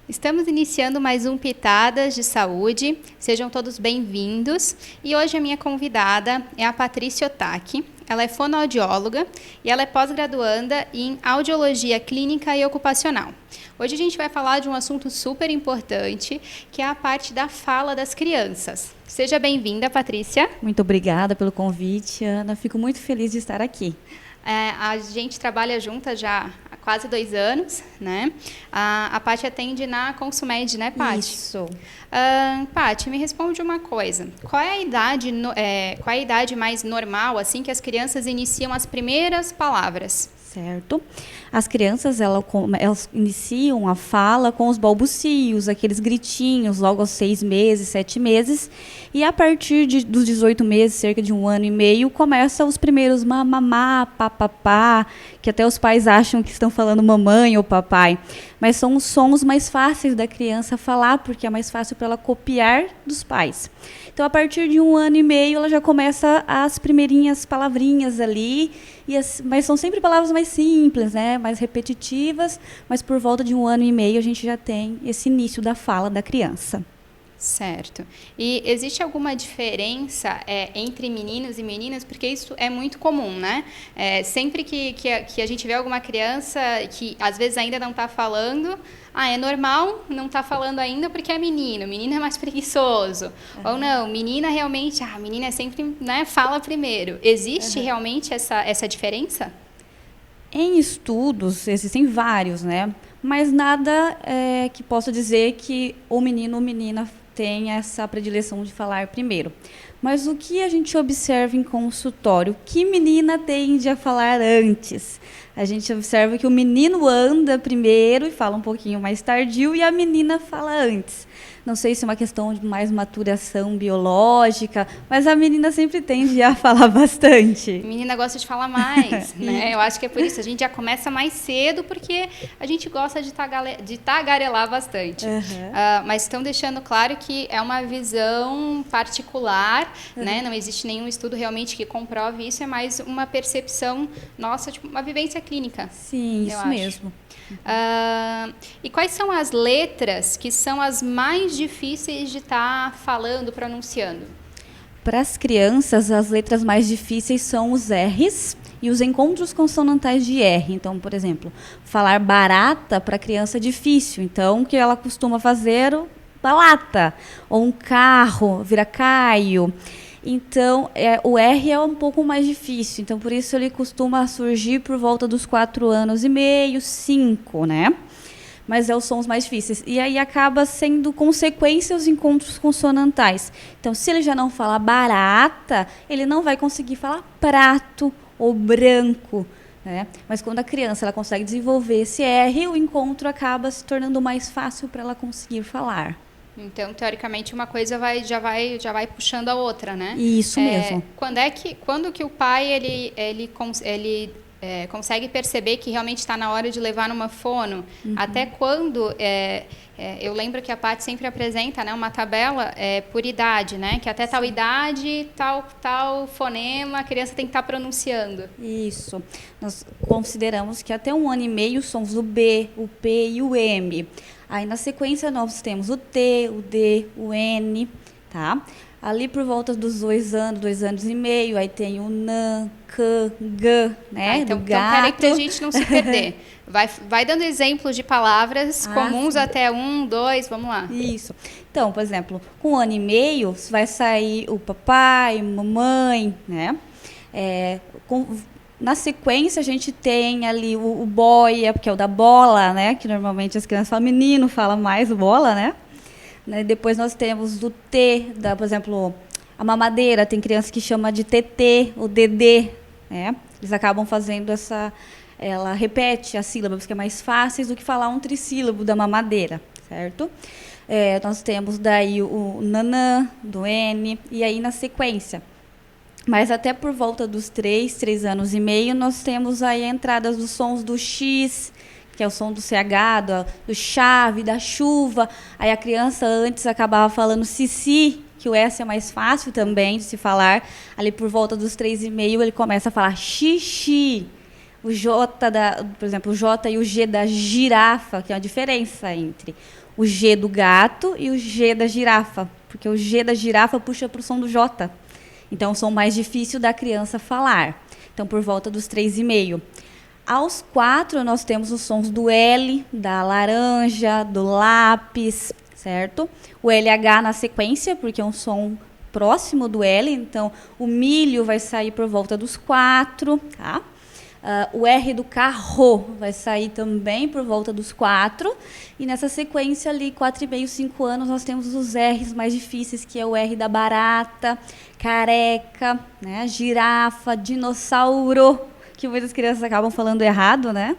Estamos iniciando mais um Pitadas de Saúde. Sejam todos bem-vindos. E hoje a minha convidada é a Patrícia Otaki. Ela é fonoaudióloga e ela é pós-graduanda em Audiologia Clínica e Ocupacional. Hoje a gente vai falar de um assunto super importante, que é a parte da fala das crianças. Seja bem-vinda, Patrícia. Muito obrigada pelo convite, Ana. Fico muito feliz de estar aqui. A gente trabalha juntas já há quase 2 anos, né? A Paty atende na Consumed, né, Paty? Isso. Paty, me responde uma coisa. Qual é a idade mais normal, assim, que as crianças iniciam as primeiras palavras? Certo. As crianças, elas iniciam a fala com os balbucios, aqueles gritinhos, logo aos 6 meses, 7 meses. E a partir dos 18 meses, cerca de 1 ano e meio, começam os primeiros mamamá, papapá, que até os pais acham que estão falando mamãe ou papai. Mas são os sons mais fáceis da criança falar, porque é mais fácil para ela copiar dos pais. Então, a partir de 1 ano e meio, ela já começa as primeirinhas palavrinhas ali, mas são sempre palavras mais simples, né? Mais repetitivas, mas por volta de 1 ano e meio a gente já tem esse início da fala da criança. Certo. E existe alguma diferença entre meninos e meninas? Porque isso é muito comum, né? Sempre que a gente vê alguma criança que às vezes ainda não está falando, é normal não estar falando ainda porque é menino é mais preguiçoso. Uhum. Ou não, menina realmente, a menina é sempre, né, fala primeiro. Existe realmente essa diferença? Em estudos, existem vários, né? Mas nada que possa dizer que o menino ou menina tem essa predileção de falar primeiro. Mas o que a gente observa em consultório? Que menina tende a falar antes? A gente observa que o menino anda primeiro e fala um pouquinho mais tardio e a menina fala antes. Não sei se é uma questão de mais maturação biológica, mas a menina sempre tende a falar bastante. A menina gosta de falar mais, né? Eu acho que é por isso. A gente já começa mais cedo porque a gente gosta de tagarelar bastante. Uhum. Mas estão deixando claro que é uma visão particular, né? Não existe nenhum estudo realmente que comprove isso, é mais uma percepção nossa, tipo uma vivência clínica. Sim, isso mesmo. E quais são as letras que são as mais difíceis de estar falando, pronunciando? Para as crianças, as letras mais difíceis são os R's e os encontros consonantais de R. Então, por exemplo, falar barata para a criança é difícil. Então, o que ela costuma fazer? Balata. Ou um carro, vira caio. Então, o R é um pouco mais difícil. Então, por isso ele costuma surgir por volta dos 4 anos e meio, 5, né? Mas os sons mais difíceis. E aí acaba sendo consequência os encontros consonantais. Então, se ele já não fala barata, ele não vai conseguir falar prato ou branco, né? Mas quando a criança ela consegue desenvolver esse R, o encontro acaba se tornando mais fácil para ela conseguir falar. Então, teoricamente, uma coisa já vai puxando a outra, né? Isso mesmo. Quando que o pai ele consegue perceber que realmente está na hora de levar numa fono? Uhum. Até quando? Eu lembro que a Paty sempre apresenta, né, uma tabela por idade, né? Que até tal idade, tal fonema, a criança tem que estar pronunciando. Isso. Nós consideramos que até 1 ano e meio somos o B, o P e o M. Aí, na sequência, nós temos o T, o D, o N, tá? Ali, por volta dos 2 anos, 2 anos e meio, aí tem o NAN, C, G, né? Então, peraí que a gente não se perder. Vai dando exemplos de palavras comuns sim. Até 1, 2, vamos lá. Isso. Então, por exemplo, com 1 ano e meio, vai sair o papai, mamãe, né? Na sequência, a gente tem ali o boy, que é o da bola, né? Que normalmente as crianças falam, menino fala mais o bola, né? Depois nós temos o T, por exemplo, a mamadeira, tem crianças que chamam de TT, o DD, né? Eles acabam fazendo ela repete as sílabas, que é mais fáceis do que falar um trissílabo da mamadeira, certo? Nós temos daí o nanã, do N, e aí na sequência. Mas até por volta dos 3 anos e meio, nós temos aí a entrada dos sons do X, que é o som do CH, do chave, da chuva. Aí a criança antes acabava falando sissi, que o S é mais fácil também de se falar. Ali por volta dos 3 e meio, ele começa a falar xixi. o J por exemplo, o J e o G da girafa, que é a diferença entre o G do gato e o G da girafa, porque o G da girafa puxa para o som do J. Então, é um som mais difícil da criança falar. Então, por volta dos 3,5. Aos 4, nós temos os sons do L, da laranja, do lápis, certo? O LH na sequência, porque é um som próximo do L. Então, o milho vai sair por volta dos 4, tá? O R do carro vai sair também por volta dos 4. E nessa sequência ali, 4,5, 5 anos, nós temos os R's mais difíceis, que é o R da barata, careca, né, girafa, dinossauro, que muitas crianças acabam falando errado, né?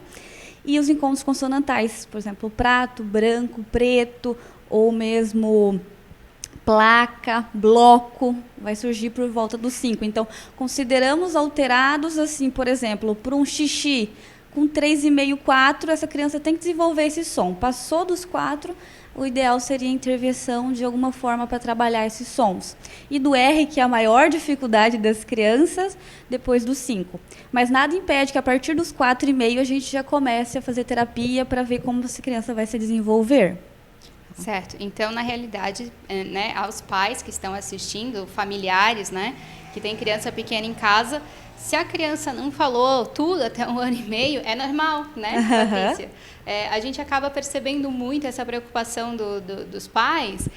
E os encontros consonantais, por exemplo, prato, branco, preto, ou mesmo placa, bloco, vai surgir por volta dos 5. Então, consideramos alterados, assim, por exemplo, por um xixi, com 3,5, 4, essa criança tem que desenvolver esse som. Passou dos 4, o ideal seria a intervenção de alguma forma para trabalhar esses sons. E do R, que é a maior dificuldade das crianças, depois dos 5. Mas nada impede que a partir dos 4,5 a gente já comece a fazer terapia para ver como essa criança vai se desenvolver. Certo. Então, na realidade, né, aos pais que estão assistindo, familiares, né, que tem criança pequena em casa, se a criança não falou tudo até 1 ano e meio, é normal, né, Patrícia? A gente acaba percebendo muito essa preocupação dos pais,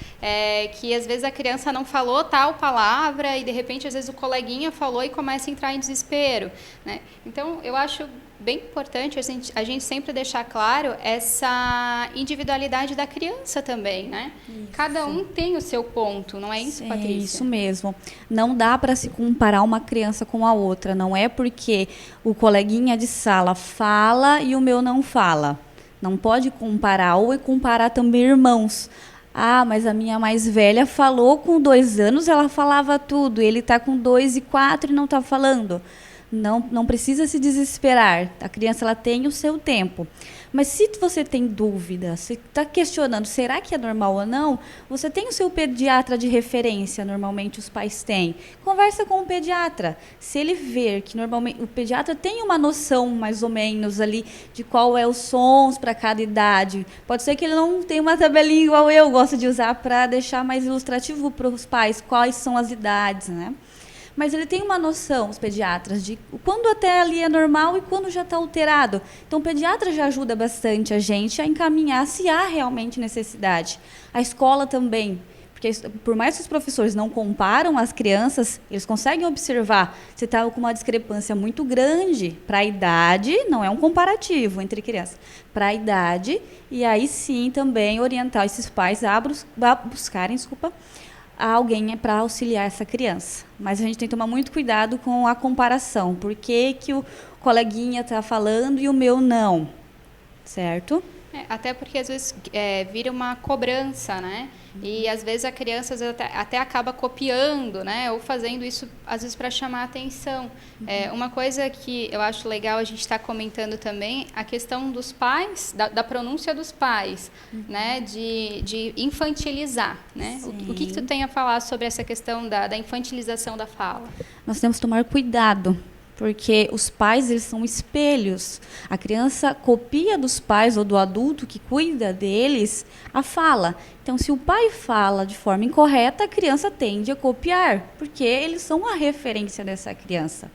que às vezes a criança não falou tal palavra e, de repente, às vezes o coleguinha falou e começa a entrar em desespero, né? Então, eu acho bem importante a gente sempre deixar claro essa individualidade da criança também, né? Isso. Cada um tem o seu ponto, não é isso, Patrícia? É isso mesmo. Não dá para se comparar uma criança com a outra. Não é porque o coleguinha de sala fala e o meu não fala. Não pode comparar, ou comparar também irmãos. Ah, mas a minha mais velha falou com 2 anos, ela falava tudo. Ele está com 2 e 4 e não está falando. Não precisa se desesperar. A criança ela tem o seu tempo. Mas se você tem dúvida, se está questionando, será que é normal ou não? Você tem o seu pediatra de referência, normalmente os pais têm. Conversa com o pediatra. Se ele ver que normalmente o pediatra tem uma noção mais ou menos ali de qual é os sons para cada idade. Pode ser que ele não tenha uma tabelinha igual eu gosto de usar para deixar mais ilustrativo para os pais quais são as idades, né? Mas ele tem uma noção, os pediatras, de quando até ali é normal e quando já está alterado. Então, o pediatra já ajuda bastante a gente a encaminhar se há realmente necessidade. A escola também, porque por mais que os professores não comparam as crianças, eles conseguem observar se está com uma discrepância muito grande para a idade, não é um comparativo entre crianças, para a idade, e aí sim também orientar esses pais a buscarem, a alguém para auxiliar essa criança. Mas a gente tem que tomar muito cuidado com a comparação. Por que o coleguinha está falando e o meu não? Certo? Até porque, às vezes, vira uma cobrança, né? E, às vezes, a criança até acaba copiando, né? Ou fazendo isso, às vezes, para chamar a atenção. Uma coisa que eu acho legal a gente estar comentando também, a questão dos pais, da pronúncia dos pais, né? De infantilizar, né? O que tu tem a falar sobre essa questão da infantilização da fala? Nós temos que tomar cuidado. Porque os pais, eles são espelhos. A criança copia dos pais ou do adulto que cuida deles a fala. Então, se o pai fala de forma incorreta, a criança tende a copiar, porque eles são a referência dessa criança.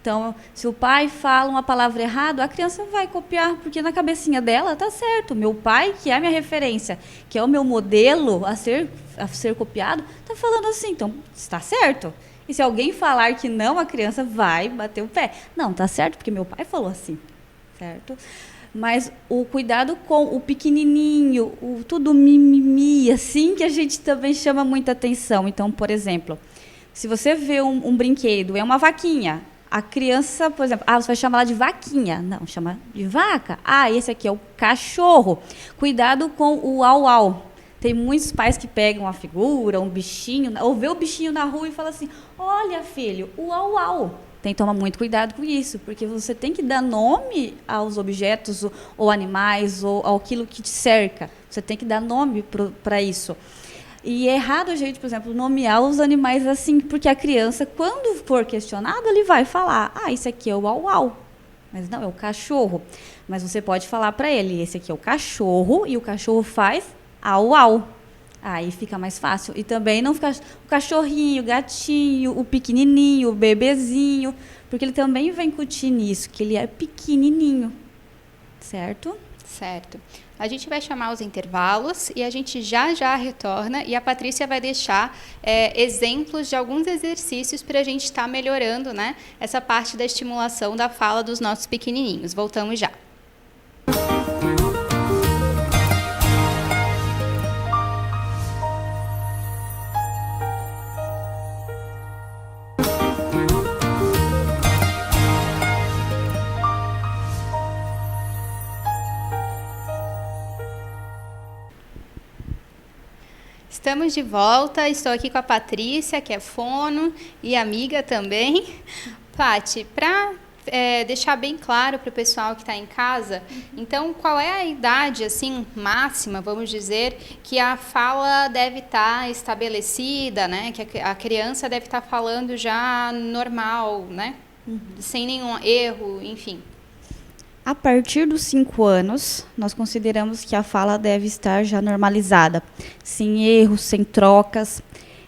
Então, se o pai fala uma palavra errada, a criança vai copiar, porque na cabecinha dela está certo. Meu pai, que é a minha referência, que é o meu modelo a ser copiado, está falando assim, então está certo. E se alguém falar que não, a criança vai bater o pé. Não, tá certo, porque meu pai falou assim, certo? Mas o cuidado com o pequenininho, o tudo mimimi, assim, que a gente também chama muita atenção. Então, por exemplo, se você vê um brinquedo, é uma vaquinha, a criança, por exemplo, você vai chamar ela de vaquinha. Não, chama de vaca. Esse aqui é o cachorro. Cuidado com o au-au. Tem muitos pais que pegam a figura, um bichinho, ou vê o bichinho na rua e fala assim, olha, filho, o au-au. Tem que tomar muito cuidado com isso, porque você tem que dar nome aos objetos, ou animais, ou aquilo que te cerca. Você tem que dar nome para isso. E é errado a gente, por exemplo, nomear os animais assim, porque a criança, quando for questionada, ele vai falar, isso aqui é o au-au. Mas não, é o cachorro. Mas você pode falar para ele, esse aqui é o cachorro, e o cachorro faz au, au. Aí fica mais fácil. E também não ficar o cachorrinho, o gatinho, o pequenininho, o bebezinho, porque ele também vai incutir nisso, que ele é pequenininho, certo? Certo. A gente vai chamar os intervalos e a gente já retorna e a Patrícia vai deixar exemplos de alguns exercícios para a gente estar melhorando, né, essa parte da estimulação da fala dos nossos pequenininhos. Voltamos já. Estamos de volta, estou aqui com a Patrícia, que é fono e amiga também. Pati, para deixar bem claro para o pessoal que está em casa, então qual é a idade assim máxima, vamos dizer, que a fala deve estar estabelecida, né? Que a criança deve estar falando já normal, né? Sem nenhum erro, enfim. A partir dos 5 anos, nós consideramos que a fala deve estar já normalizada, sem erros, sem trocas.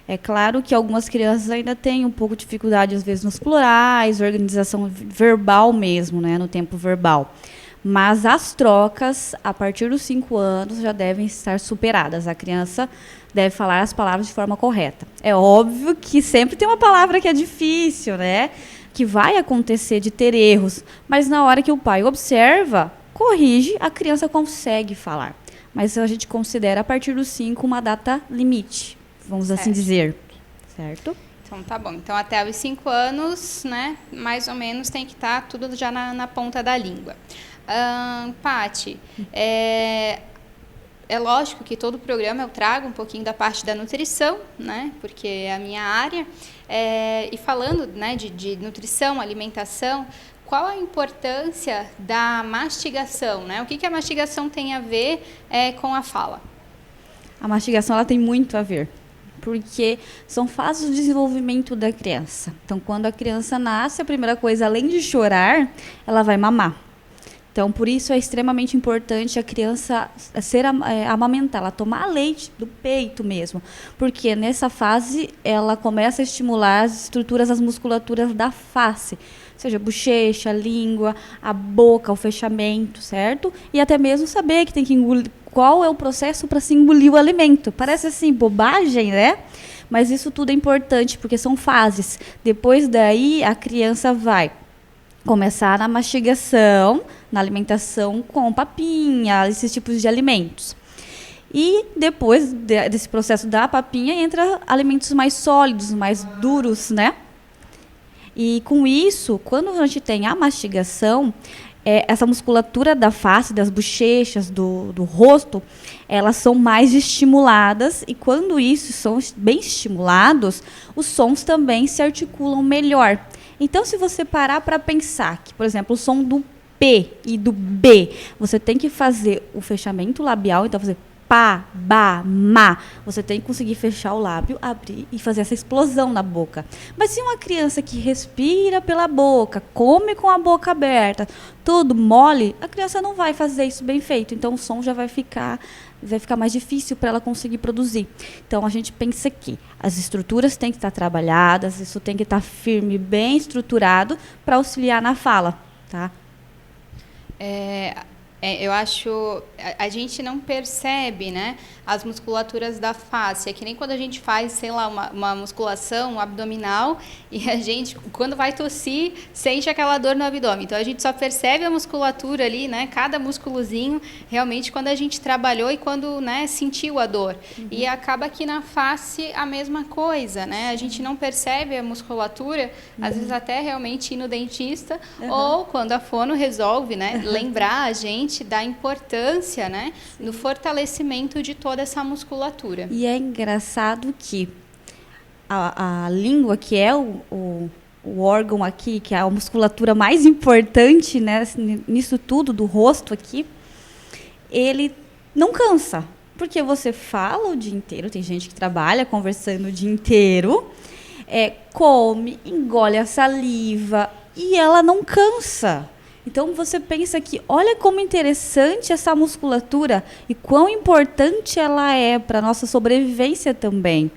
É claro que algumas crianças ainda têm um pouco de dificuldade, às vezes, nos plurais, organização verbal mesmo, né, no tempo verbal. Mas as trocas, a partir dos 5 anos, já devem estar superadas. A criança deve falar as palavras de forma correta. É óbvio que sempre tem uma palavra que é difícil, né? Que vai acontecer de ter erros, mas na hora que o pai observa, corrige, a criança consegue falar. Mas a gente considera a partir dos 5 uma data limite, vamos assim dizer, certo? Então tá bom, então até os 5 anos, né, mais ou menos tem que estar tudo já na ponta da língua. Pati, é lógico que todo programa eu trago um pouquinho da parte da nutrição, né, porque é a minha área. E falando, né, de nutrição, alimentação, qual a importância da mastigação, né? O que a mastigação tem a ver com a fala? A mastigação ela tem muito a ver, porque são fases do desenvolvimento da criança. Então, quando a criança nasce, a primeira coisa, além de chorar, ela vai mamar. Então, por isso é extremamente importante a criança amamentar, ela tomar leite do peito mesmo, porque nessa fase ela começa a estimular as estruturas, as musculaturas da face, seja bochecha, língua, a boca, o fechamento, certo? E até mesmo saber que tem que engolir, qual é o processo para se engolir o alimento. Parece assim, bobagem, né? Mas isso tudo é importante, porque são fases. Depois daí, a criança vai começar na mastigação, na alimentação com papinha, esses tipos de alimentos. E depois desse processo da papinha, entra alimentos mais sólidos, mais duros, né? E com isso, quando a gente tem a mastigação, essa musculatura da face, das bochechas, do rosto, elas são mais estimuladas, e quando isso são bem estimulados, os sons também se articulam melhor. Então, se você parar para pensar que, por exemplo, o som do P e do B, você tem que fazer o fechamento labial, então fazer pá, ba, ma. Você tem que conseguir fechar o lábio, abrir e fazer essa explosão na boca. Mas se uma criança que respira pela boca, come com a boca aberta, tudo mole, a criança não vai fazer isso bem feito. Então, o som já vai ficar mais difícil para ela conseguir produzir. Então, a gente pensa que as estruturas têm que estar trabalhadas, isso tem que estar firme, bem estruturado para auxiliar na fala, tá? Eu acho, a gente não percebe, né, as musculaturas da face. É que nem quando a gente faz, sei lá, uma musculação abdominal e a gente, quando vai tossir, sente aquela dor no abdômen. Então, a gente só percebe a musculatura ali, né, cada músculozinho, realmente, quando a gente trabalhou e quando, né, sentiu a dor. E acaba que na face a mesma coisa, né? A gente não percebe a musculatura, às vezes até realmente ir no dentista, ou quando a fono resolve, né, lembrar a gente da importância, né, no fortalecimento de toda essa musculatura. E é engraçado que a língua, que é o órgão aqui, que é a musculatura mais importante, né, nisso tudo, do rosto aqui, ele não cansa. Porque você fala o dia inteiro, tem gente que trabalha conversando o dia inteiro, come, engole a saliva, e ela não cansa. Então você pensa que olha como interessante essa musculatura e quão importante ela é para a nossa sobrevivência também.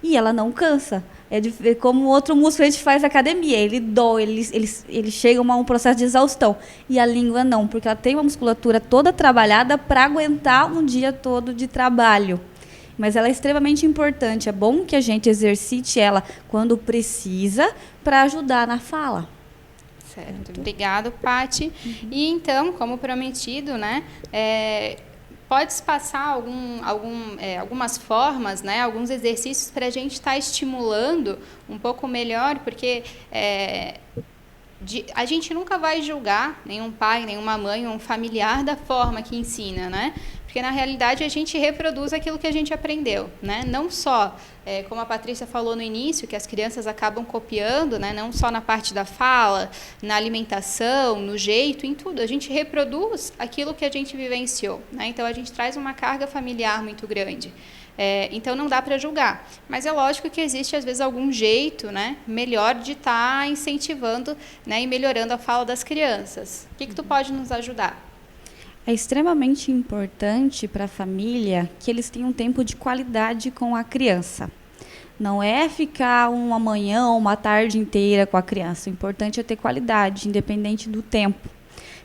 E ela não cansa. É como outro músculo a gente faz academia, ele dói, ele chega a um processo de exaustão. E a língua não, porque ela tem uma musculatura toda trabalhada para aguentar um dia todo de trabalho. Mas ela é extremamente importante, é bom que a gente exercite ela quando precisa para ajudar na fala. Certo, obrigado, Paty. E então, como prometido, né, pode-se passar algumas formas, né, alguns exercícios para a gente estar estimulando um pouco melhor, porque a gente nunca vai julgar nenhum pai, nenhuma mãe, um familiar da forma que ensina, né? Porque, na realidade, a gente reproduz aquilo que a gente aprendeu, né? Não só, como a Patrícia falou no início, que as crianças acabam copiando, né? Não só na parte da fala, na alimentação, no jeito, em tudo. A gente reproduz aquilo que a gente vivenciou, né? Então, a gente traz uma carga familiar muito grande. Então, não dá para julgar. Mas é lógico que existe, às vezes, algum jeito, né, melhor de estar incentivando, né, e melhorando a fala das crianças. O que tu pode nos ajudar? É extremamente importante para a família que eles tenham um tempo de qualidade com a criança. Não é ficar uma manhã ou uma tarde inteira com a criança. O importante é ter qualidade, independente do tempo.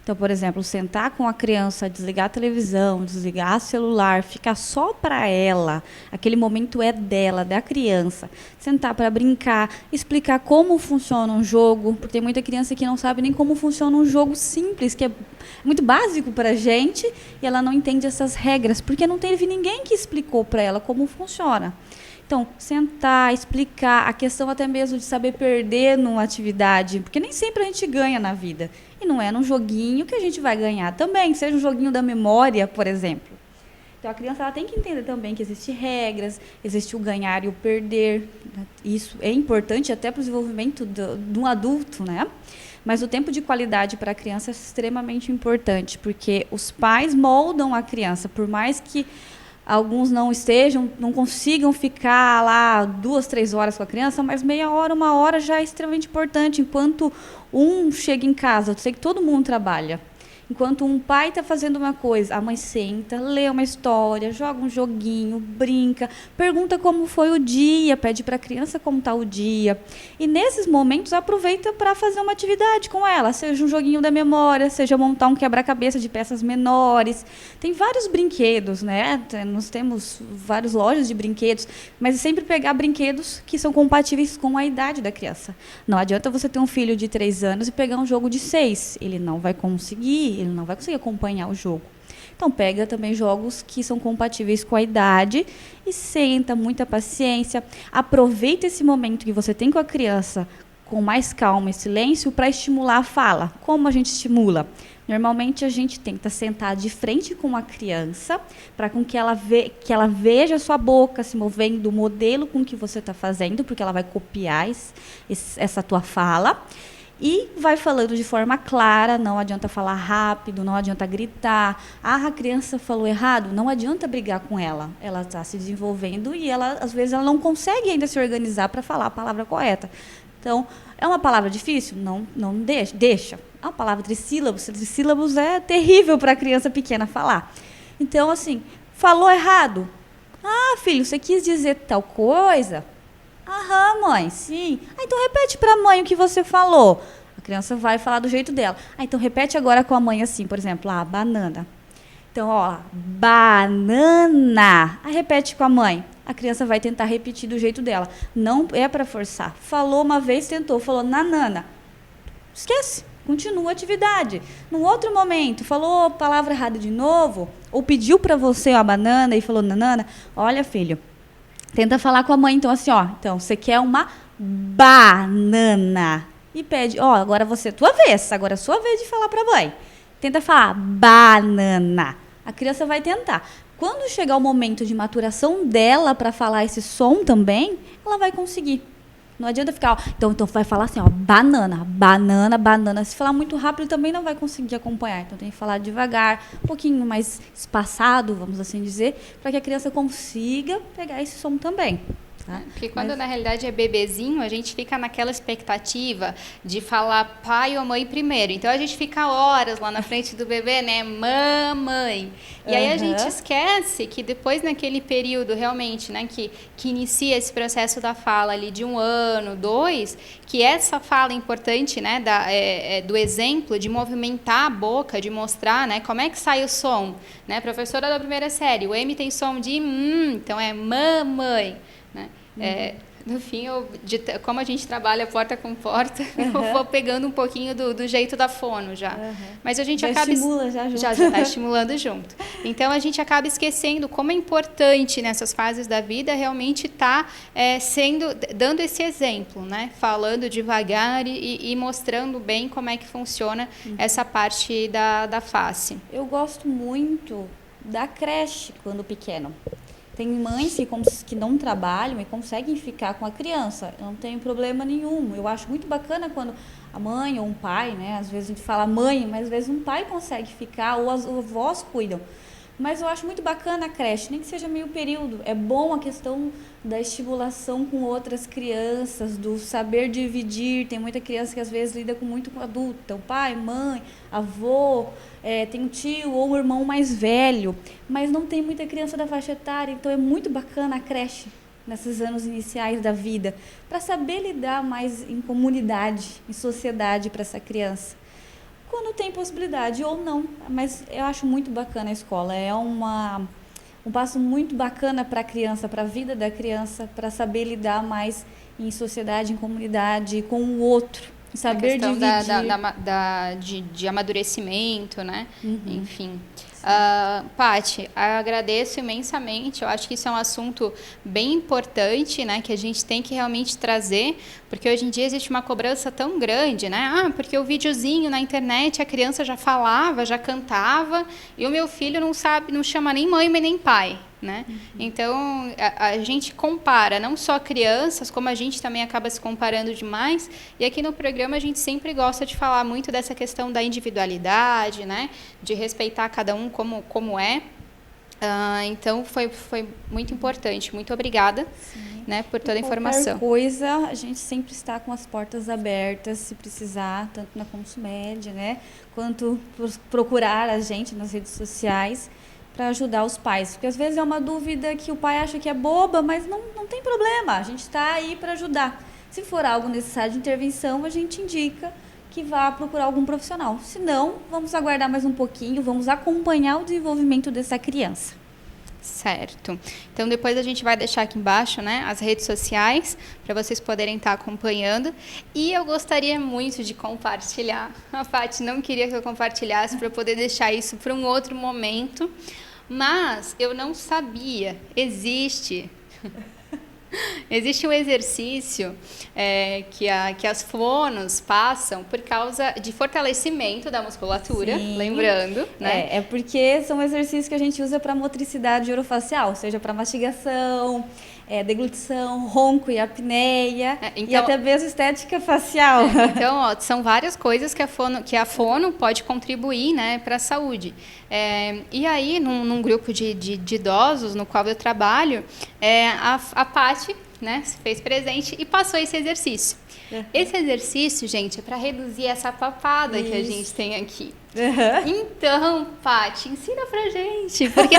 Então, por exemplo, sentar com a criança, desligar a televisão, desligar o celular, ficar só para ela. Aquele momento é dela, da criança. Sentar para brincar, explicar como funciona um jogo, porque tem muita criança que não sabe nem como funciona um jogo simples, que é muito básico para a gente, e ela não entende essas regras, porque não teve ninguém que explicou para ela como funciona. Então, sentar, explicar, a questão até mesmo de saber perder numa atividade, porque nem sempre a gente ganha na vida. E não é num joguinho que a gente vai ganhar também, seja um joguinho da memória, por exemplo. Então, a criança ela tem que entender também que existem regras, existe o ganhar e o perder. Isso é importante até para o desenvolvimento de um adulto, né? Mas o tempo de qualidade para a criança é extremamente importante, porque os pais moldam a criança, por mais que alguns não consigam ficar lá 2, 3 horas com a criança, mas meia hora, 1 hora já é extremamente importante. Enquanto um chega em casa, eu sei que todo mundo trabalha. Enquanto um pai está fazendo uma coisa, a mãe senta, lê uma história, joga um joguinho, brinca, pergunta como foi o dia, pede para a criança como está o dia. E nesses momentos aproveita para fazer uma atividade com ela, seja um joguinho da memória, seja montar um quebra-cabeça de peças menores. Tem vários brinquedos, né? Nós temos várias lojas de brinquedos, mas é sempre pegar brinquedos que são compatíveis com a idade da criança. Não adianta você ter um filho de 3 anos e pegar um jogo de 6. Ele não vai conseguir acompanhar o jogo. Então, pega também jogos que são compatíveis com a idade e senta, muita paciência. Aproveita esse momento que você tem com a criança com mais calma e silêncio para estimular a fala. Como a gente estimula? Normalmente, a gente tenta sentar de frente com a criança para que ela veja a sua boca se movendo, o modelo com que você está fazendo, porque ela vai copiar essa tua fala. E vai falando de forma clara, não adianta falar rápido, não adianta gritar. A criança falou errado, não adianta brigar com ela. Ela está se desenvolvendo e às vezes ela não consegue ainda se organizar para falar a palavra correta. Então, é uma palavra difícil? Não deixa. É uma palavra trissílabos. Trissílabos é terrível para a criança pequena falar. Então, assim, falou errado? Ah, filho, você quis dizer tal coisa? Aham, mãe, sim. Então repete para a mãe o que você falou. A criança vai falar do jeito dela. Então repete agora com a mãe assim, por exemplo, banana. Então, banana. Aí repete com a mãe. A criança vai tentar repetir do jeito dela. Não é para forçar. Falou uma vez, tentou, falou nanana. Esquece, continua a atividade. Num outro momento, falou a palavra errada de novo, ou pediu para você a banana e falou nanana. Olha, filho, tenta falar com a mãe, então, assim, então, você quer uma banana. E pede, agora tua vez, agora é sua vez de falar para a mãe. Tenta falar banana. A criança vai tentar. Quando chegar o momento de maturação dela para falar esse som também, ela vai conseguir. Não adianta ficar, então vai falar assim, banana, banana, banana. Se falar muito rápido também não vai conseguir acompanhar. Então tem que falar devagar, um pouquinho mais espaçado, vamos assim dizer, para que a criança consiga pegar esse som também. tá? Porque quando na realidade é bebezinho, a gente fica naquela expectativa de falar pai ou mãe primeiro. Então a gente fica horas lá na frente do bebê, né? Mamãe. E aí a gente esquece que depois naquele período realmente, né, que inicia esse processo da fala ali de 1 ano, 2, que essa fala importante, né, do exemplo, de movimentar a boca, de mostrar, né, como é que sai o som, né? Professora da primeira série, o M tem som de então é mamãe, né? No fim, como a gente trabalha porta com porta, eu vou pegando um pouquinho do jeito da fono já. Mas a gente acaba... estimula já junto. Já está estimulando junto. Então, a gente acaba esquecendo como é importante nessas fases da vida realmente estar dando esse exemplo, né? Falando devagar e mostrando bem como é que funciona essa parte da face. Eu gosto muito da creche quando pequeno. Tem mães que não trabalham e conseguem ficar com a criança. Eu não tenho problema nenhum. Eu acho muito bacana quando a mãe ou um pai, né? Às vezes a gente fala mãe, mas às vezes um pai consegue ficar ou as avós cuidam. Mas eu acho muito bacana a creche, nem que seja meio período. É bom a questão da estimulação com outras crianças, do saber dividir. Tem muita criança que às vezes lida muito com adulto. Então, pai, mãe, avô, tem um tio ou um irmão mais velho. Mas não tem muita criança da faixa etária. Então, é muito bacana a creche nesses anos iniciais da vida, para saber lidar mais em comunidade, em sociedade para essa criança. Quando tem possibilidade ou não, mas eu acho muito bacana a escola, é um passo muito bacana para a criança, para a vida da criança, para saber lidar mais em sociedade, em comunidade, com o outro, saber dividir. De amadurecimento, né? Enfim. Paty, agradeço imensamente. Eu acho que isso é um assunto bem importante, né, que a gente tem que realmente trazer, porque hoje em dia existe uma cobrança tão grande, né? Porque o videozinho na internet a criança já falava, já cantava, e o meu filho não sabe, não chama nem mãe nem pai, né? Então a gente compara não só crianças, como a gente também acaba se comparando demais. E aqui no programa a gente sempre gosta de falar muito dessa questão da individualidade, né? De respeitar cada um como é. Então foi muito importante. Muito obrigada, né, por toda a informação. Qualquer coisa, a gente sempre está com as portas abertas, se precisar, tanto na Consumed, né, quanto procurar a gente nas redes sociais para ajudar os pais. Porque às vezes é uma dúvida que o pai acha que é boba, mas não tem problema, a gente está aí para ajudar. Se for algo necessário de intervenção, a gente indica que vá procurar algum profissional. Se não, vamos aguardar mais um pouquinho, vamos acompanhar o desenvolvimento dessa criança. Certo. Então, depois a gente vai deixar aqui embaixo, né, as redes sociais, para vocês poderem estar acompanhando. E eu gostaria muito de compartilhar. A Paty não queria que eu compartilhasse para poder deixar isso para um outro momento, mas eu não sabia. Existe um exercício que as fonos passam por causa de fortalecimento da musculatura, sim, lembrando, né? É porque são exercícios que a gente usa para motricidade orofacial, seja para mastigação, deglutição, ronco e apneia, e até mesmo estética facial. Então, são várias coisas que a fono pode contribuir, né, para a saúde. E aí, num grupo de idosos no qual eu trabalho, a Paty, né, se fez presente e passou esse exercício. Esse exercício, gente, é para reduzir essa papada que a gente tem aqui. Então, Paty, ensina pra gente, porque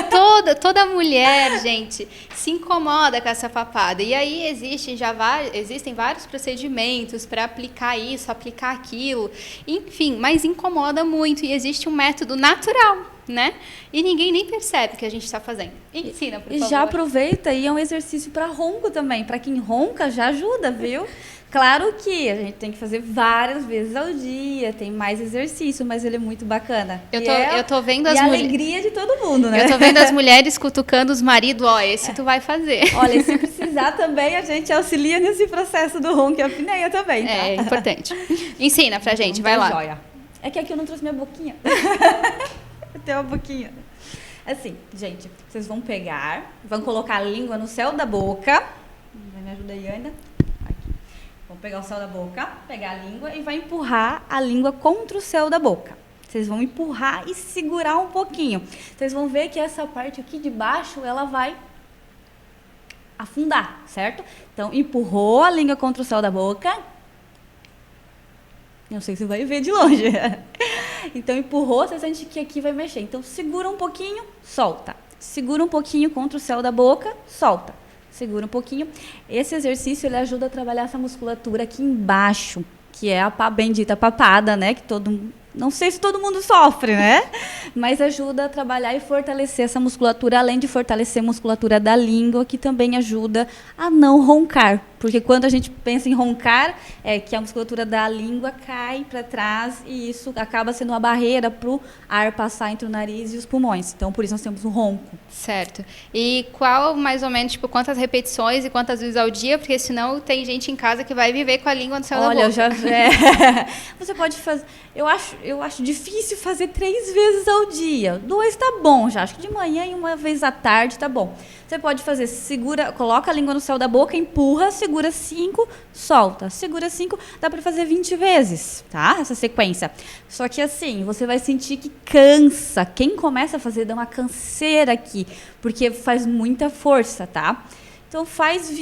toda mulher, gente, se incomoda com essa papada. E aí existem vários procedimentos para aplicar isso, aplicar aquilo, enfim, mas incomoda muito e existe um método natural, né? E ninguém nem percebe o que a gente está fazendo. Ensina, por favor. E já aproveita e é um exercício para ronco também. Para quem ronca, já ajuda, viu? Claro que a gente tem que fazer várias vezes ao dia, tem mais exercício, mas ele é muito bacana. Eu tô vendo a alegria de todo mundo, né? Eu tô vendo as mulheres cutucando os maridos, esse tu vai fazer. Olha, se precisar também, a gente auxilia nesse processo do ronco e apneia também, tá? É importante. Ensina pra gente, vai lá. Joia. É que aqui eu não trouxe minha boquinha. Eu tenho uma boquinha. Assim, gente, vocês vão colocar a língua no céu da boca. Vai me ajudar aí ainda? Vamos pegar o céu da boca, pegar a língua e vai empurrar a língua contra o céu da boca. Vocês vão empurrar e segurar um pouquinho. Vocês vão ver que essa parte aqui de baixo, ela vai afundar, certo? Então, empurrou a língua contra o céu da boca. Não sei se você vai ver de longe. Então, empurrou, você sente que aqui vai mexer. Então, segura um pouquinho, solta. Segura um pouquinho contra o céu da boca, solta. Segura um pouquinho. Esse exercício, ele ajuda a trabalhar essa musculatura aqui embaixo, que é a bendita papada, né? Que não sei se todo mundo sofre, né? Mas ajuda a trabalhar e fortalecer essa musculatura, além de fortalecer a musculatura da língua, que também ajuda a não roncar. Porque quando a gente pensa em roncar, é que a musculatura da língua cai para trás e isso acaba sendo uma barreira para o ar passar entre o nariz e os pulmões. Então, por isso nós temos um ronco. Certo. E qual, mais ou menos, tipo, quantas repetições e quantas vezes ao dia? Porque senão tem gente em casa que vai viver com a língua no céu da boca. Olha, você pode fazer... Eu acho difícil fazer 3 vezes ao dia. 2 tá bom já. Acho que de manhã e uma vez à tarde tá bom. Você pode fazer, coloca a língua no céu da boca, empurra, segura 5, solta. Segura 5, dá para fazer 20 vezes, tá? Essa sequência. Só que assim, você vai sentir que cansa. Quem começa a fazer, dá uma canseira aqui, porque faz muita força, tá? Então,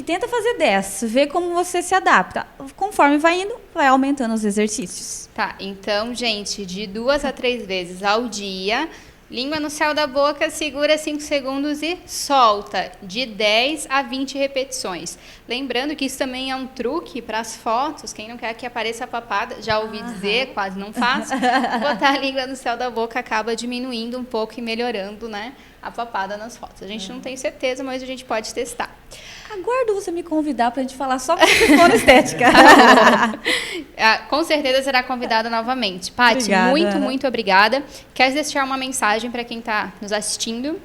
tenta fazer 10, vê como você se adapta. Conforme vai indo, vai aumentando os exercícios. Tá, então, gente, de 2 a 3 vezes ao dia, língua no céu da boca, segura 5 segundos e solta, de 10 a 20 repetições. Lembrando que isso também é um truque para as fotos, quem não quer que apareça a papada, já ouvi dizer, quase não faço, botar a língua no céu da boca acaba diminuindo um pouco e melhorando, né, a papada nas fotos. A gente não tem certeza, mas a gente pode testar. Aguardo você me convidar para a gente falar só sobre estética. Com certeza será convidada novamente. Paty, muito obrigada. Quer deixar uma mensagem para quem está nos assistindo?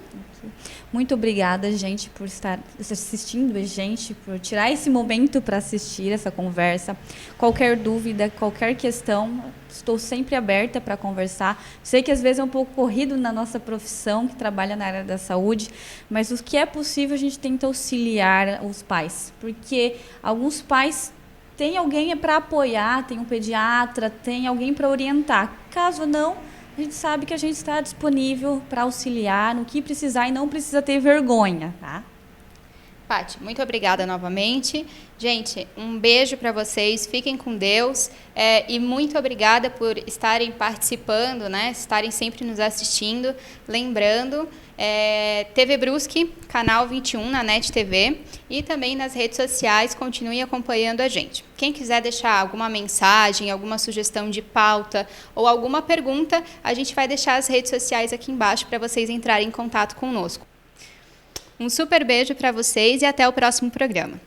Muito obrigada, gente, por estar assistindo a gente, por tirar esse momento para assistir essa conversa. Qualquer dúvida, qualquer questão, estou sempre aberta para conversar. Sei que às vezes é um pouco corrido na nossa profissão, que trabalha na área da saúde, mas o que é possível a gente tenta auxiliar os pais, porque alguns pais têm alguém para apoiar, tem um pediatra, tem alguém para orientar. Caso não, a gente sabe que a gente está disponível para auxiliar no que precisar e não precisa ter vergonha, tá? Paty, muito obrigada novamente. Gente, um beijo para vocês, fiquem com Deus e muito obrigada por estarem participando, né? Estarem sempre nos assistindo. Lembrando, TV Brusque, canal 21 na NET TV e também nas redes sociais, continue acompanhando a gente. Quem quiser deixar alguma mensagem, alguma sugestão de pauta ou alguma pergunta, a gente vai deixar as redes sociais aqui embaixo para vocês entrarem em contato conosco. Um super beijo para vocês e até o próximo programa.